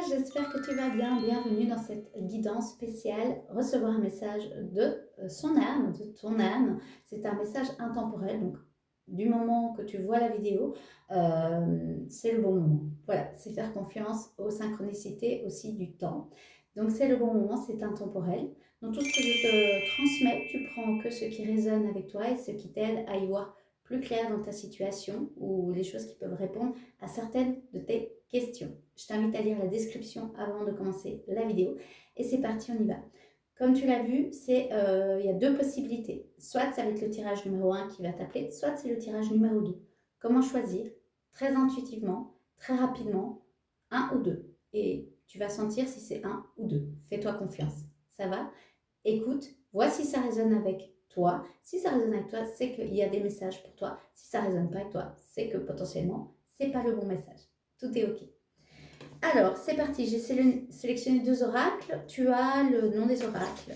j'espère que tu vas bien. Bienvenue dans cette guidance spéciale Recevoir un message de son âme, de ton âme. C'est un message intemporel, donc du moment que tu vois la vidéo, c'est le bon moment. Voilà, c'est faire confiance aux synchronicités aussi du temps. Donc c'est le bon moment, c'est intemporel. Donc tout ce que je te transmets, tu prends que ce qui résonne avec toi et ce qui t'aide à y voir plus clair dans ta situation ou les choses qui peuvent répondre à certaines de tes questions. Je t'invite à lire la description avant de commencer la vidéo. Et c'est parti, on y va. Comme tu l'as vu, il y a deux possibilités. Soit ça va être le tirage numéro 1 qui va t'appeler, soit c'est le tirage numéro 2. Comment choisir? Très intuitivement, très rapidement, un ou deux. Et tu vas sentir si c'est un ou deux. Fais-toi confiance. Ça va? Écoute, vois si ça résonne avec toi. Si ça résonne avec toi, c'est qu'il y a des messages pour toi. Si ça ne résonne pas avec toi, c'est que potentiellement, ce n'est pas le bon message. Tout est OK. Alors, c'est parti. J'ai sélectionné deux oracles. Tu as le nom des oracles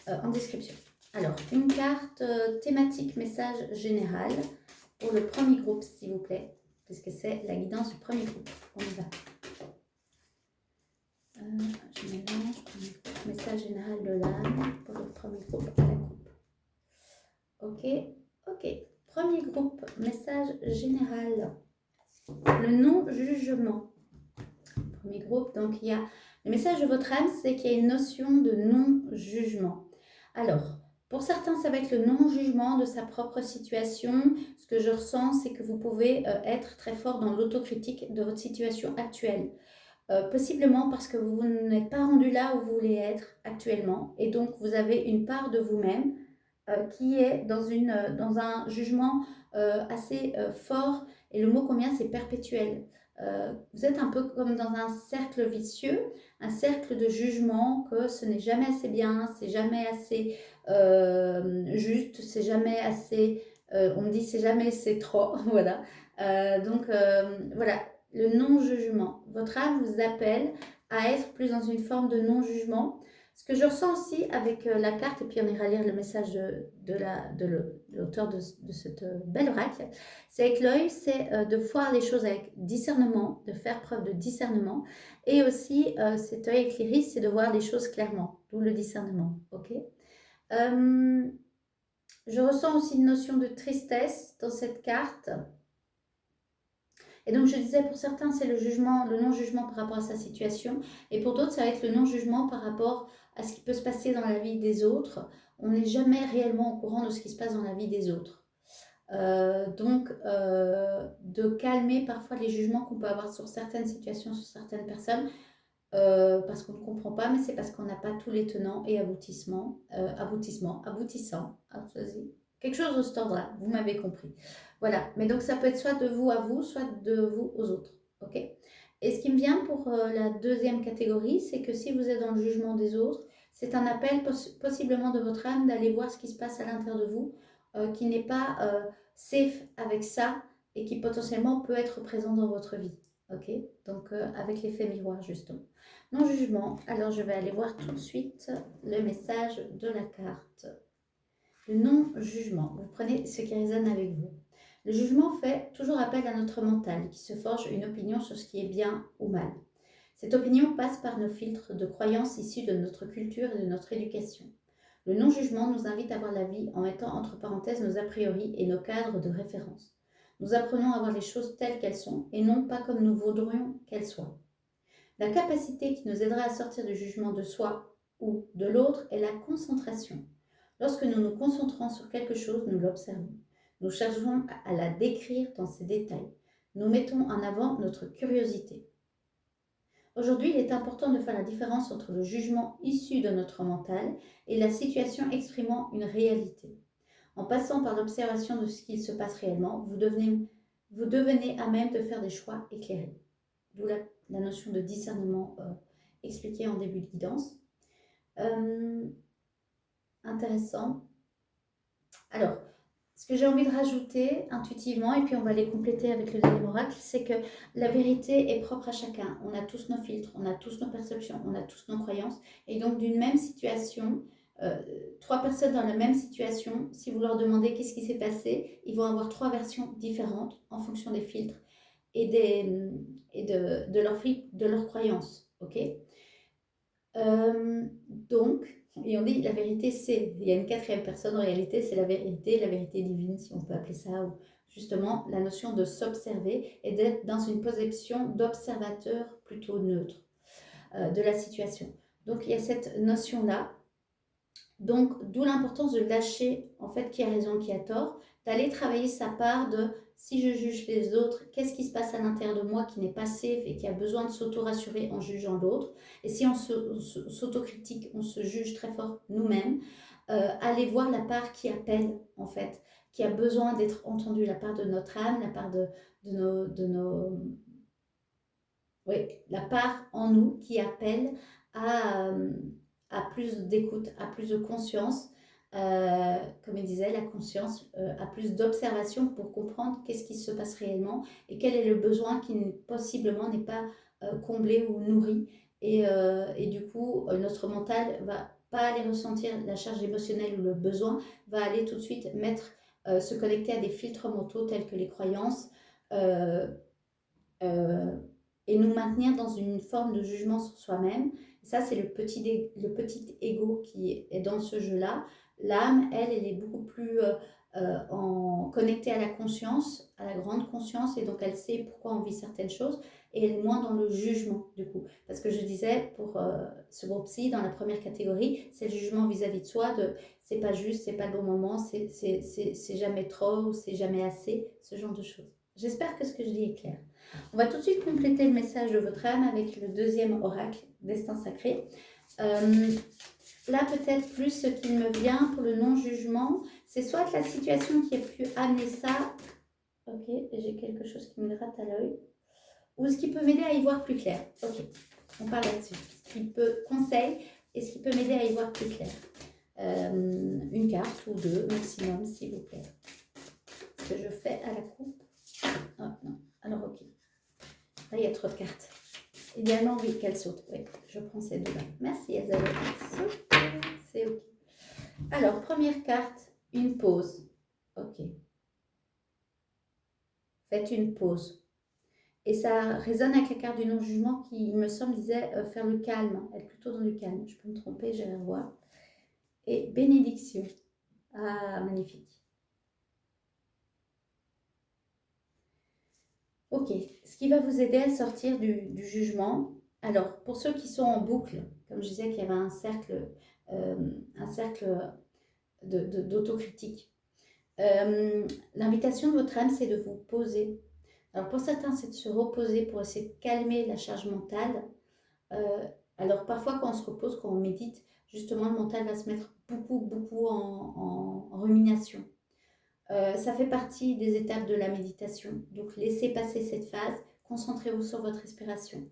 en description. Alors, une carte thématique message général pour le premier groupe, s'il vous plaît, puisque c'est la guidance du premier groupe. On y va. Je mélange. Message général de l'âme pour le premier groupe à la coupe. Ok. Premier groupe, message général. Le non-jugement. Premier groupe, donc il y a le message de votre âme, c'est qu'il y a une notion de non-jugement. Alors, pour certains, ça va être le non-jugement de sa propre situation. Ce que je ressens, c'est que vous pouvez être très fort dans l'autocritique de votre situation actuelle. Possiblement parce que vous n'êtes pas rendu là où vous voulez être actuellement et donc vous avez une part de vous-même qui est dans un jugement assez fort, et le mot qu'on vient, c'est perpétuel. Vous êtes un peu comme dans un cercle vicieux, un cercle de jugement, que ce n'est jamais assez bien, c'est jamais assez juste, c'est jamais assez, on me dit c'est jamais c'est trop, voilà. Voilà, le non-jugement. Votre âme vous appelle à être plus dans une forme de non-jugement. Ce que je ressens aussi avec la carte, et puis on ira lire le message de l'auteur de cette belle oracle, c'est avec l'œil, c'est de voir les choses avec discernement, de faire preuve de discernement, et aussi cet œil avec l'iris, c'est de voir les choses clairement, d'où le discernement, ok. Je ressens aussi une notion de tristesse dans cette carte. Et donc, je disais, pour certains, c'est le jugement, le non-jugement par rapport à sa situation. Et pour d'autres, ça va être le non-jugement par rapport à ce qui peut se passer dans la vie des autres. On n'est jamais réellement au courant de ce qui se passe dans la vie des autres. De calmer parfois les jugements qu'on peut avoir sur certaines situations, sur certaines personnes, parce qu'on ne comprend pas, mais c'est parce qu'on n'a pas tous les tenants et aboutissants. Quelque chose de cet ordre-là, vous m'avez compris. Voilà, mais donc ça peut être soit de vous à vous, soit de vous aux autres. Ok. Et ce qui me vient pour la deuxième catégorie, c'est que si vous êtes dans le jugement des autres, c'est un appel possiblement de votre âme d'aller voir ce qui se passe à l'intérieur de vous, qui n'est pas safe avec ça et qui potentiellement peut être présent dans votre vie. Ok. Donc avec l'effet miroir justement. Non-jugement. Alors je vais aller voir tout de suite le message de la carte. Le non-jugement. Vous prenez ce qui résonne avec vous. Le jugement fait toujours appel à notre mental qui se forge une opinion sur ce qui est bien ou mal. Cette opinion passe par nos filtres de croyances issus de notre culture et de notre éducation. Le non-jugement nous invite à voir la vie en mettant entre parenthèses nos a priori et nos cadres de référence. Nous apprenons à voir les choses telles qu'elles sont et non pas comme nous voudrions qu'elles soient. La capacité qui nous aidera à sortir du jugement de soi ou de l'autre est la concentration. Lorsque nous nous concentrons sur quelque chose, nous l'observons. Nous cherchons à la décrire dans ses détails. Nous mettons en avant notre curiosité. Aujourd'hui, il est important de faire la différence entre le jugement issu de notre mental et la situation exprimant une réalité. En passant par l'observation de ce qu'il se passe réellement, vous devenez à même de faire des choix éclairés. D'où la notion de discernement expliquée en début de guidance. Intéressant. Alors, ce que j'ai envie de rajouter intuitivement, et puis on va les compléter avec le deuxième oracle, c'est que la vérité est propre à chacun. On a tous nos filtres, on a tous nos perceptions, on a tous nos croyances. Et donc d'une même situation, trois personnes dans la même situation, si vous leur demandez qu'est-ce qui s'est passé, ils vont avoir trois versions différentes en fonction des filtres et de leurs croyances. ok? Donc, et on dit la vérité c'est, il y a une quatrième personne en réalité, c'est la vérité divine si on peut appeler ça, ou justement la notion de s'observer et d'être dans une position d'observateur plutôt neutre de la situation. Donc il y a cette notion-là. Donc d'où l'importance de lâcher en fait qui a raison, qui a tort, d'aller travailler sa part de si je juge les autres, qu'est-ce qui se passe à l'intérieur de moi qui n'est pas safe et qui a besoin de s'auto-rassurer en jugeant l'autre. Et si on s'autocritique, on se juge très fort nous-mêmes, aller voir la part qui appelle en fait, qui a besoin d'être entendue, la part de notre âme, la part de oui, la part en nous qui appelle à, à plus d'écoute, à plus de conscience. Comme il disait, la conscience, à plus d'observation pour comprendre qu'est-ce qui se passe réellement et quel est le besoin qui possiblement n'est pas comblé ou nourri. Et du coup, notre mental va pas aller ressentir la charge émotionnelle ou le besoin, va aller tout de suite se connecter à des filtres mentaux tels que les croyances, euh, euh, et nous maintenir dans une forme de jugement sur soi-même. Ça, c'est le petit ego qui est dans ce jeu-là. L'âme, elle est beaucoup plus connectée à la conscience, à la grande conscience, et donc elle sait pourquoi on vit certaines choses, et elle est moins dans le jugement, du coup. Parce que je disais, pour ce groupe-ci, dans la première catégorie, c'est le jugement vis-à-vis de soi, de c'est pas juste, c'est pas le bon moment, c'est jamais trop, ou c'est jamais assez, ce genre de choses. J'espère que ce que je dis est clair. On va tout de suite compléter le message de votre âme avec le deuxième oracle, Destin sacré. Là, peut-être plus ce qui me vient pour le non-jugement, c'est soit la situation qui a pu amener ça, ok, j'ai quelque chose qui me gratte à l'œil, ou ce qui peut m'aider à y voir plus clair. Ok, on parle là-dessus. Ce qui peut conseil et ce qui peut m'aider à y voir plus clair. Une carte ou deux maximum, s'il vous plaît. Ce que je fais à la coupe. Oh, non. Alors, ok. Là, il y a trop de cartes. Idéalement, oui, qu'elle saute. Oui, je prends ces deux-là. Merci, Elisabeth. C'est ok. Alors, première carte, une pause. Ok. Faites une pause. Et ça résonne avec la carte du non-jugement qui, il me semble, disait faire le calme, être plutôt dans le calme. Je peux me tromper, j'irai voir. Et bénédiction. Ah, magnifique. Ok, ce qui va vous aider à sortir du jugement. Alors, pour ceux qui sont en boucle, comme je disais qu'il y avait un cercle d'autocritique, l'invitation de votre âme, c'est de vous poser. Alors, pour certains, c'est de se reposer pour essayer de calmer la charge mentale. Alors, parfois, quand on se repose, quand on médite, justement, le mental va se mettre beaucoup en rumination. Ça fait partie des étapes de la méditation. Donc, laissez passer cette phase. Concentrez-vous sur votre respiration.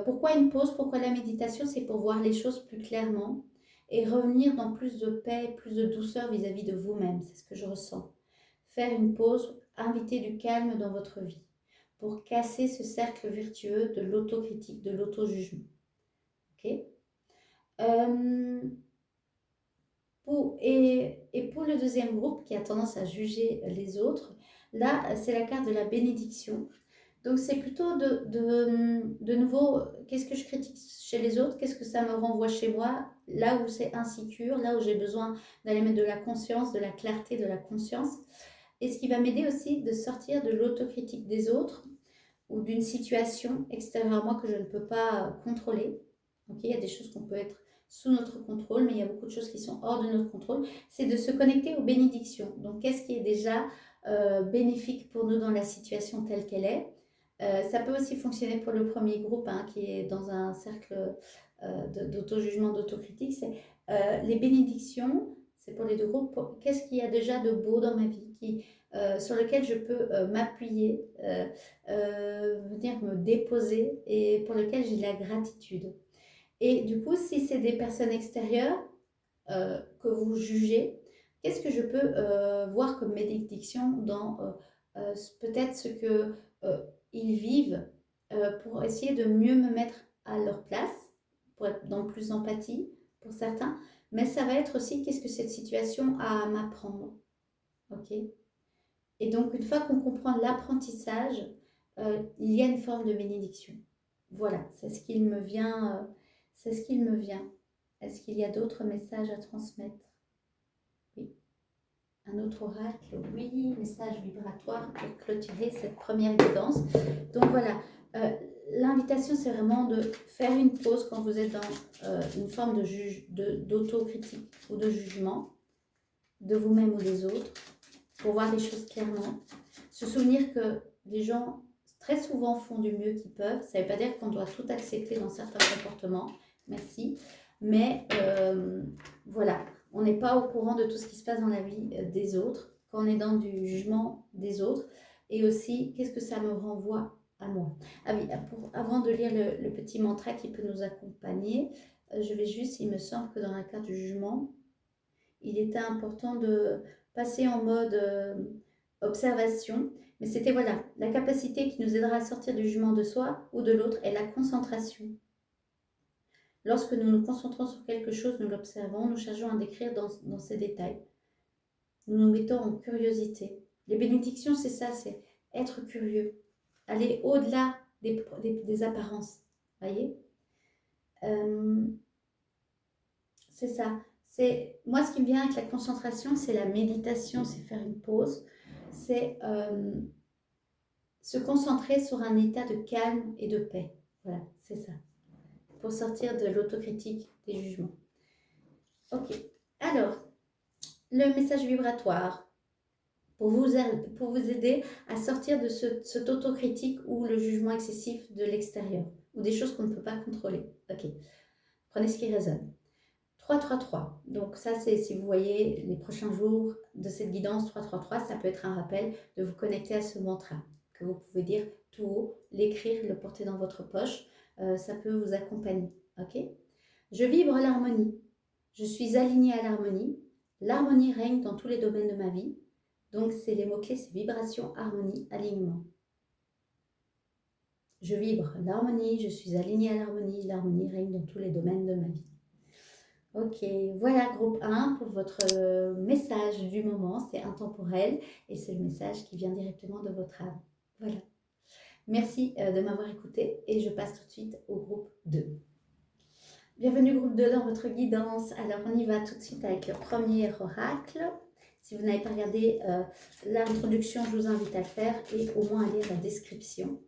Pourquoi une pause? Pourquoi la méditation? C'est pour voir les choses plus clairement et revenir dans plus de paix, plus de douceur vis-à-vis de vous-même. C'est ce que je ressens. Faire une pause, inviter du calme dans votre vie pour casser ce cercle vertueux de l'autocritique, de l'auto-jugement. Ok? Et pour le deuxième groupe qui a tendance à juger les autres, là, c'est la carte de la bénédiction. Donc, c'est plutôt de nouveau, qu'est-ce que je critique chez les autres, qu'est-ce que ça me renvoie chez moi, là où c'est insécure, là où j'ai besoin d'aller mettre de la conscience, de la clarté, de la conscience. Et ce qui va m'aider aussi de sortir de l'autocritique des autres ou d'une situation extérieure à moi que je ne peux pas contrôler. Ok, il y a des choses qu'on peut être sous notre contrôle, mais il y a beaucoup de choses qui sont hors de notre contrôle. C'est de se connecter aux bénédictions. Donc, qu'est-ce qui est déjà bénéfique pour nous dans la situation telle qu'elle est? Ça peut aussi fonctionner pour le premier groupe qui est dans un cercle d'auto-jugement, d'autocritique. C'est les bénédictions, c'est pour les deux groupes. Qu'est-ce qu'il y a déjà de beau dans ma vie sur lequel je peux m'appuyer, venir me déposer et pour lequel j'ai de la gratitude. Et du coup, si c'est des personnes extérieures que vous jugez, qu'est-ce que je peux voir comme bénédiction dans peut-être ce que ils vivent pour essayer de mieux me mettre à leur place, pour être dans plus d'empathie pour certains, mais ça va être aussi qu'est-ce que cette situation a à m'apprendre. Ok? Et donc, une fois qu'on comprend l'apprentissage, il y a une forme de bénédiction. voilà, c'est ce qu'il me vient. C'est ce qu'il me vient. Est-ce qu'il y a d'autres messages à transmettre? Oui. Un autre oracle, oui, message vibratoire pour clôturer cette première guidance. Donc voilà, l'invitation c'est vraiment de faire une pause quand vous êtes dans une forme d'autocritique ou de jugement de vous-même ou des autres, pour voir les choses clairement. Se souvenir que les gens très souvent font du mieux qu'ils peuvent. Ça ne veut pas dire qu'on doit tout accepter dans certains comportements, merci, mais voilà. On n'est pas au courant de tout ce qui se passe dans la vie des autres, quand on est dans du jugement des autres. Et aussi, qu'est-ce que ça me renvoie à moi? Ah oui, avant de lire le petit mantra qui peut nous accompagner, je vais juste, il me semble que dans la carte du jugement, il était important de passer en mode observation. Mais c'était voilà, la capacité qui nous aidera à sortir du jugement de soi ou de l'autre est la concentration. Lorsque nous nous concentrons sur quelque chose, nous l'observons, nous cherchons à décrire dans ses détails. Nous nous mettons en curiosité. Les bénédictions, c'est ça, c'est être curieux. Aller au-delà des apparences. Voyez c'est ça. Moi, ce qui me vient avec la concentration, c'est la méditation, c'est faire une pause. C'est se concentrer sur un état de calme et de paix. Voilà, c'est ça. Pour sortir de l'autocritique, des jugements. Ok. Alors, le message vibratoire pour vous aider à sortir de cette autocritique ou le jugement excessif de l'extérieur ou des choses qu'on ne peut pas contrôler. Ok. Prenez ce qui résonne. 333. Donc ça, c'est si vous voyez les prochains jours de cette guidance 333, ça peut être un rappel de vous connecter à ce mantra que vous pouvez dire tout haut, l'écrire, le porter dans votre poche. Ça peut vous accompagner. Ok? Je vibre l'harmonie. Je suis alignée à l'harmonie. L'harmonie règne dans tous les domaines de ma vie. Donc c'est les mots-clés, c'est vibration, harmonie, alignement. Je vibre l'harmonie, je suis alignée à l'harmonie. L'harmonie règne dans tous les domaines de ma vie. Ok, voilà groupe 1 pour votre message du moment, c'est intemporel et c'est le message qui vient directement de votre âme. Voilà. Merci de m'avoir écouté et je passe tout de suite au groupe 2. Bienvenue groupe 2 dans votre guidance. Alors on y va tout de suite avec le premier oracle. Si vous n'avez pas regardé l'introduction, je vous invite à le faire et au moins à lire la description.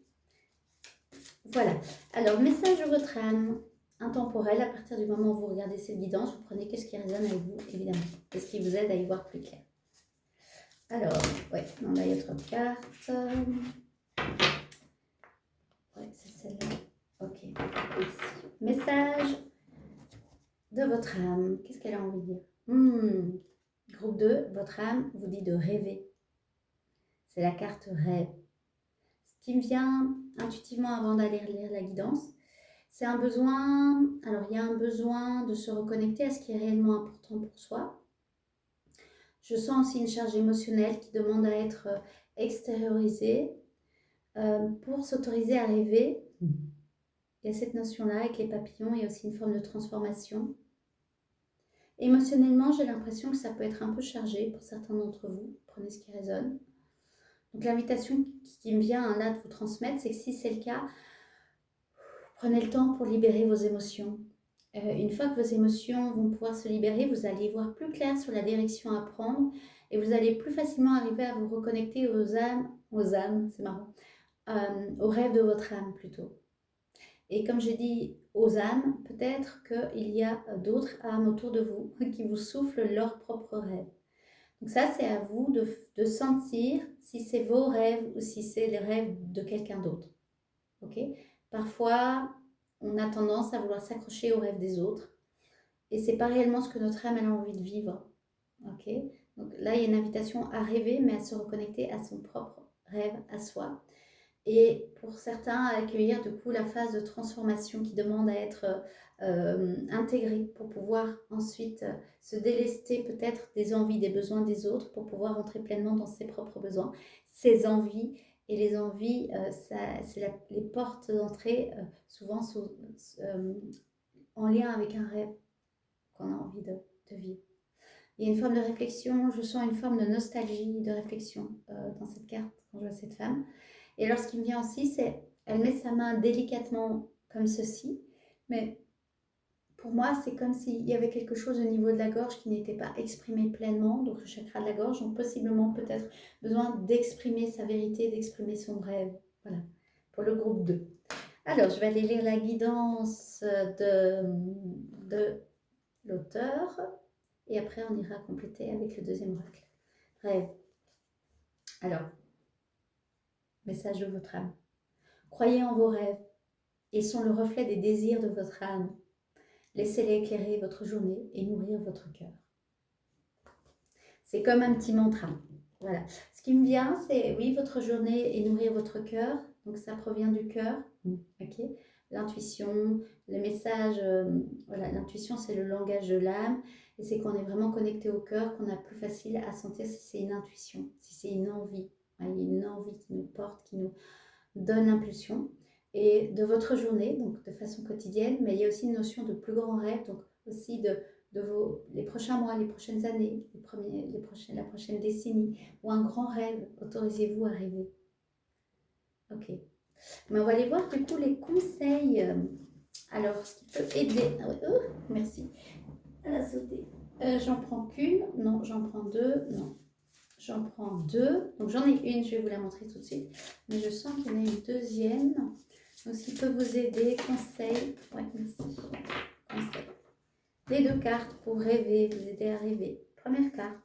Voilà. Alors, message de votre âme. Intemporel, à partir du moment où vous regardez cette guidance, vous prenez qu'est-ce qui résonne avec vous, évidemment, et ce qui vous aide à y voir plus clair. Alors, ouais, non, là il y a 3 cartes. Ouais, c'est celle-là. Ok, ici. Message de votre âme. Qu'est-ce qu'elle a envie de dire? Groupe 2, votre âme vous dit de rêver. C'est la carte rêve. Ce qui me vient intuitivement avant d'aller lire la guidance, c'est un besoin, alors il y a un besoin de se reconnecter à ce qui est réellement important pour soi. Je sens aussi une charge émotionnelle qui demande à être extériorisée pour s'autoriser à rêver. Il y a cette notion-là avec les papillons, il y a aussi une forme de transformation. Émotionnellement, j'ai l'impression que ça peut être un peu chargé pour certains d'entre vous. Prenez ce qui résonne. Donc l'invitation qui me vient là de vous transmettre, c'est que si c'est le cas, prenez le temps pour libérer vos émotions. Une fois que vos émotions vont pouvoir se libérer, vous allez y voir plus clair sur la direction à prendre et vous allez plus facilement arriver à vous reconnecter aux âmes, c'est marrant, aux rêves de votre âme plutôt. Et comme j'ai dit aux âmes, peut-être qu'il y a d'autres âmes autour de vous qui vous soufflent leurs propres rêves. Donc ça, c'est à vous de sentir si c'est vos rêves ou si c'est les rêves de quelqu'un d'autre. Ok ? Parfois, on a tendance à vouloir s'accrocher aux rêves des autres. Et c'est pas réellement ce que notre âme a envie de vivre. Ok ? Donc là, il y a une invitation à rêver, mais à se reconnecter à son propre rêve, à soi. Et pour certains, à accueillir du coup la phase de transformation qui demande à être intégrée pour pouvoir ensuite se délester peut-être des envies, des besoins des autres pour pouvoir entrer pleinement dans ses propres besoins, ses envies. Et les envies, c'est les portes d'entrée souvent en lien avec un rêve qu'on a envie de vivre. Il y a une forme de réflexion, je sens une forme de nostalgie, de réflexion dans cette carte quand je vois cette femme. Et alors ce qui me vient aussi, c'est elle met sa main délicatement comme ceci. Mais pour moi, c'est comme s'il y avait quelque chose au niveau de la gorge qui n'était pas exprimé pleinement, donc le chakra de la gorge, donc possiblement peut-être besoin d'exprimer sa vérité, d'exprimer son rêve. Voilà, pour le groupe 2. Alors, je vais aller lire la guidance de l'auteur et après on ira compléter avec le deuxième oracle. Rêve. Alors, message de votre âme. Croyez en vos rêves. Ils sont le reflet des désirs de votre âme. Laissez-les éclairer votre journée et nourrir votre cœur. C'est comme un petit mantra. Voilà. Ce qui me vient, c'est oui, votre journée et nourrir votre cœur. Donc ça provient du cœur. Ok. L'intuition, le message. Voilà, l'intuition, c'est le langage de l'âme. Et c'est qu'on est vraiment connecté au cœur, qu'on a plus facile à sentir si c'est une intuition, si c'est une envie. Il y a une envie qui nous porte, qui nous donne l'impulsion. Et de votre journée, donc de façon quotidienne, mais il y a aussi une notion de plus grand rêve, donc aussi de les prochains mois, les prochaines années, la prochaine décennie, ou un grand rêve, autorisez-vous à rêver. Ok. Mais on va aller voir du coup les conseils. Alors, ce qui peut aider. Ah oui, oh, merci. Elle a sauté. J'en prends qu'une. Non, j'en prends deux. Non. J'en prends deux. Donc j'en ai une, je vais vous la montrer tout de suite. Mais je sens qu'il y en a une deuxième. Donc s'il peut vous aider, conseil. Ouais, merci. Conseil. Les deux cartes pour rêver, vous aider à rêver. Première carte,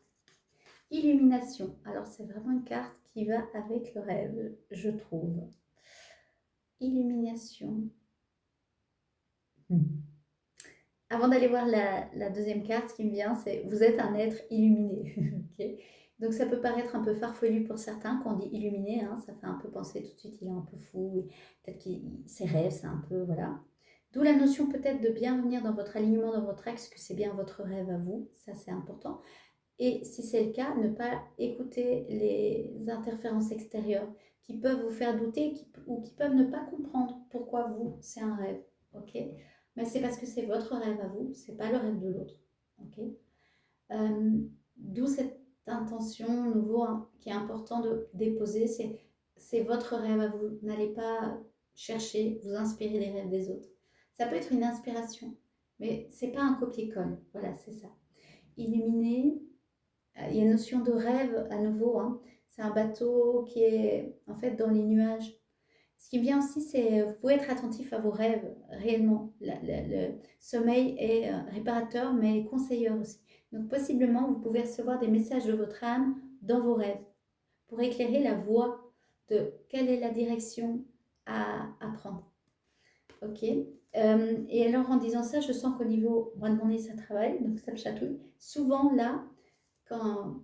illumination. Alors c'est vraiment une carte qui va avec le rêve, je trouve. Illumination. Avant d'aller voir la deuxième carte, ce qui me vient, c'est vous êtes un être illuminé. Okay. Donc ça peut paraître un peu farfelu pour certains quand on dit illuminé, hein, ça fait un peu penser tout de suite, il est un peu fou, peut-être que ses rêves, c'est un peu, voilà. D'où la notion peut-être de bien venir dans votre alignement, dans votre axe, que c'est bien votre rêve à vous, ça c'est important. Et si c'est le cas, ne pas écouter les interférences extérieures qui peuvent vous faire douter ou qui peuvent ne pas comprendre pourquoi vous, c'est un rêve, ok? Mais c'est parce que c'est votre rêve à vous, c'est pas le rêve de l'autre, ok? D'où cette intention nouveau hein, qui est important de déposer, c'est votre rêve à vous. N'allez pas chercher, vous inspirer des rêves des autres. Ça peut être une inspiration, mais c'est pas un copier-colle. Voilà, c'est ça. Illuminer, il y a une notion de rêve à nouveau. Hein. C'est un bateau qui est en fait dans les nuages. Ce qui vient aussi, c'est vous pouvez être attentif à vos rêves réellement. Le sommeil est réparateur, mais conseilleur aussi. Donc possiblement, vous pouvez recevoir des messages de votre âme dans vos rêves pour éclairer la voie de quelle est la direction à prendre. Ok. Et alors en disant ça, je sens qu'au niveau moi de mon nez, ça travaille, donc ça me chatouille. Souvent là, quand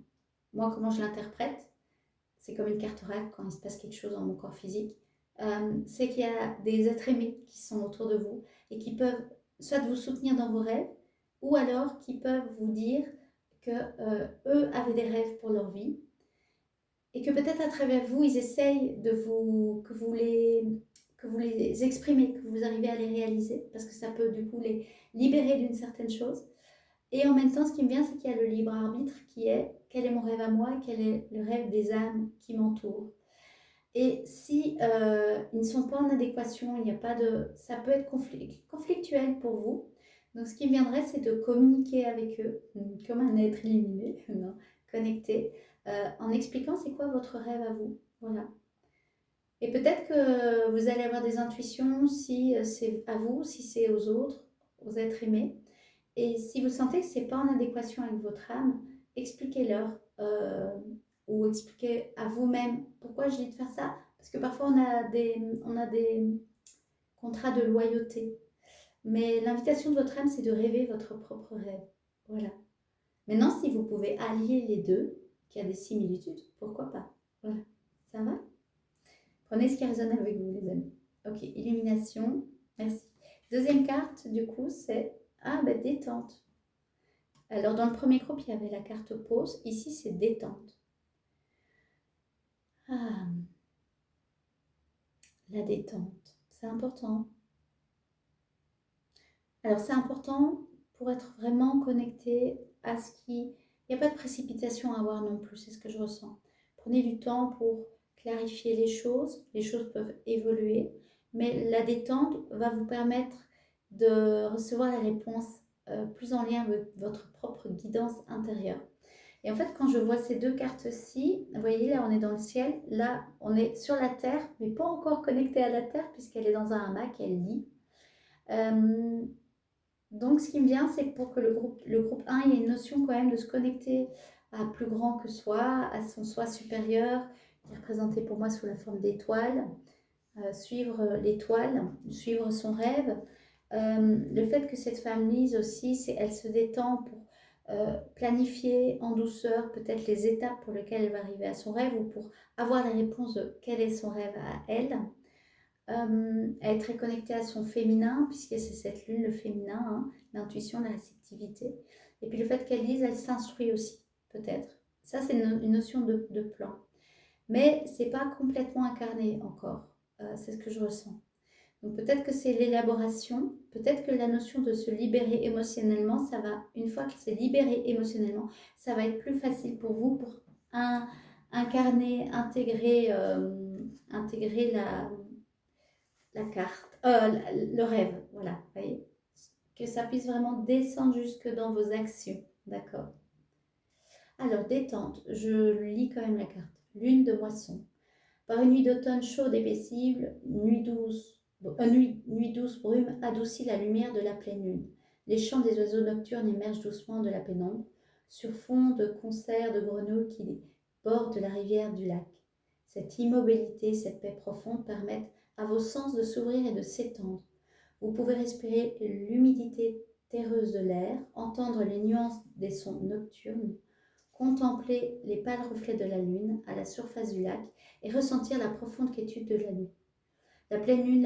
moi comment je l'interprète, c'est comme une carte oracle quand il se passe quelque chose dans mon corps physique. C'est qu'il y a des êtres aimés qui sont autour de vous et qui peuvent soit vous soutenir dans vos rêves ou alors qui peuvent vous dire que eux avaient des rêves pour leur vie et que peut-être à travers vous, ils essayent de que vous les exprimez, que vous arrivez à les réaliser parce que ça peut du coup les libérer d'une certaine chose. Et en même temps, ce qui me vient, c'est qu'il y a le libre arbitre qui est quel est mon rêve à moi et quel est le rêve des âmes qui m'entourent. Et si ils ne sont pas en adéquation, il n'y a pas de, ça peut être conflictuel pour vous. Donc ce qui me viendrait, c'est de communiquer avec eux comme un être illuminé, non, connecté, en expliquant c'est quoi votre rêve à vous. Voilà. Et peut-être que vous allez avoir des intuitions si c'est à vous, si c'est aux autres, aux êtres aimés. Et si vous sentez que ce n'est pas en adéquation avec votre âme, expliquez-leur ou expliquez à vous-même pourquoi je dis de faire ça. Parce que parfois, on a des contrats de loyauté. Mais l'invitation de votre âme, c'est de rêver votre propre rêve. Voilà. Maintenant, si vous pouvez allier les deux, qu'il y a des similitudes, pourquoi pas. Voilà. Ça va? Prenez ce qui résonne avec vous, les amis. Ok, illumination. Merci. Deuxième carte, du coup, c'est détente. Alors, dans le premier groupe, il y avait la carte pause. Ici, c'est détente. La détente, c'est important. Alors, c'est important pour être vraiment connecté à ce qui... Il n'y a pas de précipitation à avoir non plus, c'est ce que je ressens. Prenez du temps pour clarifier les choses. Les choses peuvent évoluer. mais la détente va vous permettre de recevoir la réponse plus en lien avec votre propre guidance intérieure. Et en fait, quand je vois ces deux cartes-ci, vous voyez, là, on est dans le ciel. Là, on est sur la Terre, mais pas encore connecté à la Terre, puisqu'elle est dans un hamac, elle lit. Donc, ce qui me vient, c'est que pour que le groupe 1, il y ait une notion quand même de se connecter à plus grand que soi, à son soi supérieur, qui est représenté pour moi sous la forme d'étoiles, suivre l'étoile, suivre son rêve. Le fait que cette femme lise aussi, elle se détend pour planifier en douceur peut-être les étapes pour lesquelles elle va arriver à son rêve ou pour avoir la réponse de quel est son rêve à elle. Elle est très connectée à son féminin, puisque c'est cette lune, le féminin, hein, l'intuition, la réceptivité. Et puis le fait qu'elle lise, elle s'instruit aussi, peut-être. Ça, c'est une notion de plan. Mais ce n'est pas complètement incarné encore. C'est ce que je ressens. Donc peut-être que c'est l'élaboration, peut-être que la notion de se libérer émotionnellement, ça va, une fois que c'est libéré émotionnellement, ça va être plus facile pour vous pour incarner, intégrer la carte, le rêve, voilà, voyez, que ça puisse vraiment descendre jusque dans vos actions, d'accord. Alors détente, je lis quand même la carte. Lune de moisson. Par une nuit d'automne chaude et paisible, nuit douce brume adoucit la lumière de la pleine lune. Les chants des oiseaux nocturnes émergent doucement de la pénombre, sur fond de concerts de grenouilles qui bordent la rivière du lac. Cette immobilité, cette paix profonde permettent à vos sens de s'ouvrir et de s'étendre. Vous pouvez respirer l'humidité terreuse de l'air, entendre les nuances des sons nocturnes, contempler les pâles reflets de la lune à la surface du lac et ressentir la profonde quiétude de la nuit. La pleine lune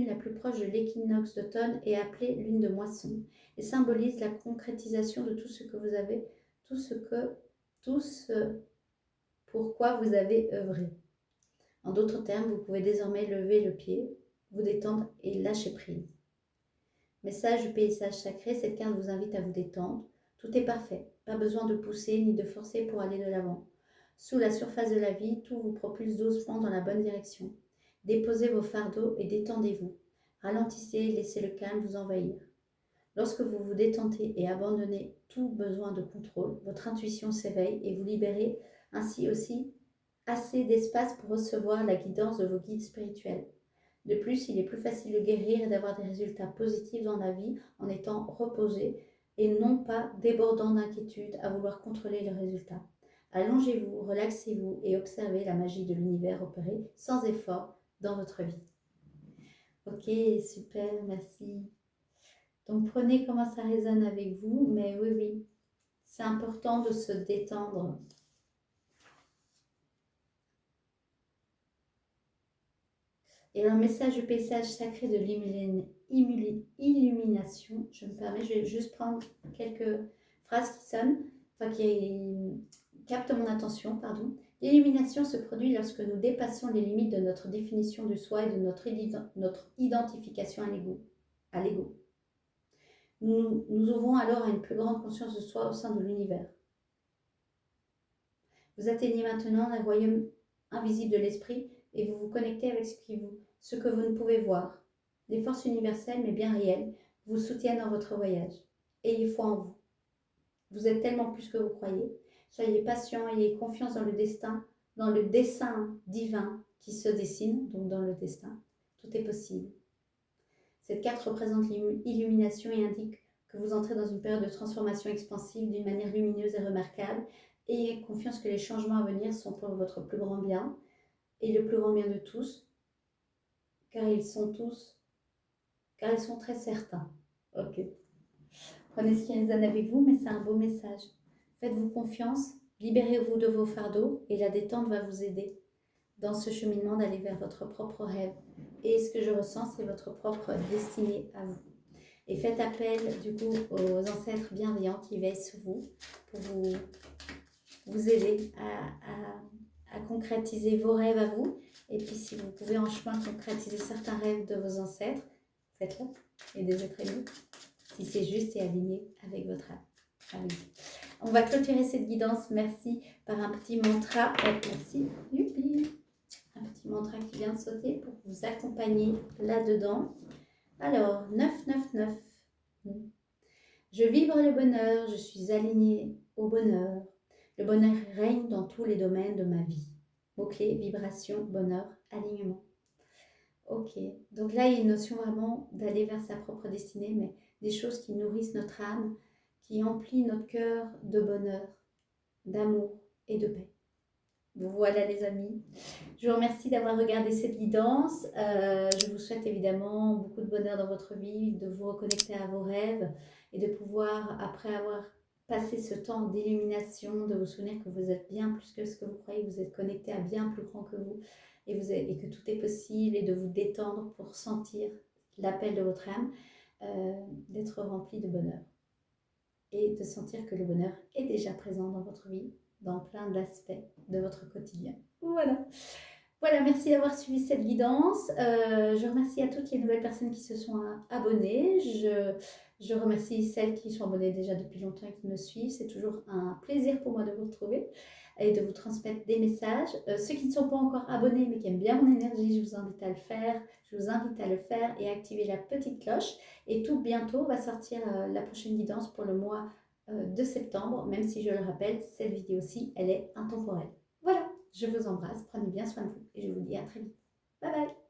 la plus proche de l'équinoxe d'automne est appelée lune de moisson et symbolise la concrétisation de tout ce que vous avez, tout ce pourquoi vous avez œuvré. En d'autres termes, vous pouvez désormais lever le pied, vous détendre et lâcher prise. Message du paysage sacré, cette carte vous invite à vous détendre. Tout est parfait, pas besoin de pousser ni de forcer pour aller de l'avant. Sous la surface de la vie, tout vous propulse doucement dans la bonne direction. Déposez vos fardeaux et détendez-vous. Ralentissez et laissez le calme vous envahir. Lorsque vous vous détendez et abandonnez tout besoin de contrôle, votre intuition s'éveille et vous libérez ainsi aussi assez d'espace pour recevoir la guidance de vos guides spirituels. De plus, il est plus facile de guérir et d'avoir des résultats positifs dans la vie en étant reposé et non pas débordant d'inquiétude à vouloir contrôler le résultat. Allongez-vous, relaxez-vous et observez la magie de l'univers opérer sans effort dans votre vie. Ok, super, merci. Donc prenez comment ça résonne avec vous, mais oui, c'est important de se détendre. Et un message du paysage sacré de l'illumination, je me permets, je vais juste prendre quelques phrases qui sonnent, enfin qui captent mon attention, pardon. L'illumination se produit lorsque nous dépassons les limites de notre définition du soi et de notre identification à l'ego. Nous ouvrons alors à une plus grande conscience de soi au sein de l'univers. Vous atteignez maintenant le royaume invisible de l'esprit et vous vous connectez avec ce que vous ne pouvez voir. Les forces universelles, mais bien réelles, vous soutiennent dans votre voyage. Ayez foi en vous. Vous êtes tellement plus que vous croyez. Soyez patient, ayez confiance dans le dessein divin qui se dessine, donc dans le destin. Tout est possible. Cette carte représente l'illumination et indique que vous entrez dans une période de transformation expansive d'une manière lumineuse et remarquable. Ayez confiance que les changements à venir sont pour votre plus grand bien et le plus grand bien de tous, car ils sont très certains. Ok. Prenez ce qui résonne avec vous, mais c'est un beau message. Faites-vous confiance, libérez-vous de vos fardeaux et la détente va vous aider dans ce cheminement d'aller vers votre propre rêve. Et ce que je ressens, c'est votre propre destinée à vous. Et faites appel du coup aux ancêtres bienveillants qui veillent sur vous pour vous aider à concrétiser vos rêves à vous. Et puis si vous pouvez en chemin concrétiser certains rêves de vos ancêtres, faites-le et des êtres aimés, si c'est juste et aligné avec votre âme. Avec vous. On va clôturer cette guidance, merci, par un petit mantra. Merci, youpi, un petit petit mantra qui vient de sauter pour vous accompagner là-dedans. Alors, 999. Je vibre le bonheur, je suis alignée au bonheur. Le bonheur règne dans tous les domaines de ma vie. Mot-clé, vibration, bonheur, alignement. Ok, donc là, il y a une notion vraiment d'aller vers sa propre destinée, mais des choses qui nourrissent notre âme, qui emplissent notre cœur de bonheur, d'amour et de paix. Voilà les amis, je vous remercie d'avoir regardé cette guidance. Je vous souhaite évidemment beaucoup de bonheur dans votre vie, de vous reconnecter à vos rêves et de pouvoir, après avoir passé ce temps d'illumination, de vous souvenir que vous êtes bien plus que ce que vous croyez, vous êtes connecté à bien plus grand que vous et que tout est possible, et de vous détendre pour sentir l'appel de votre âme, d'être rempli de bonheur et de sentir que le bonheur est déjà présent dans votre vie, dans plein d'aspects de votre quotidien. Voilà. Voilà, merci d'avoir suivi cette guidance. Je remercie à toutes les nouvelles personnes qui se sont abonnées. Je remercie celles qui sont abonnées déjà depuis longtemps et qui me suivent. C'est toujours un plaisir pour moi de vous retrouver et de vous transmettre des messages. Ceux qui ne sont pas encore abonnés mais qui aiment bien mon énergie, je vous invite à le faire. Je vous invite à le faire et à activer la petite cloche. Et tout bientôt va sortir la prochaine guidance pour le mois de septembre, même si je le rappelle, cette vidéo-ci, elle est intemporelle. Voilà, je vous embrasse, prenez bien soin de vous et je vous dis à très vite. Bye bye.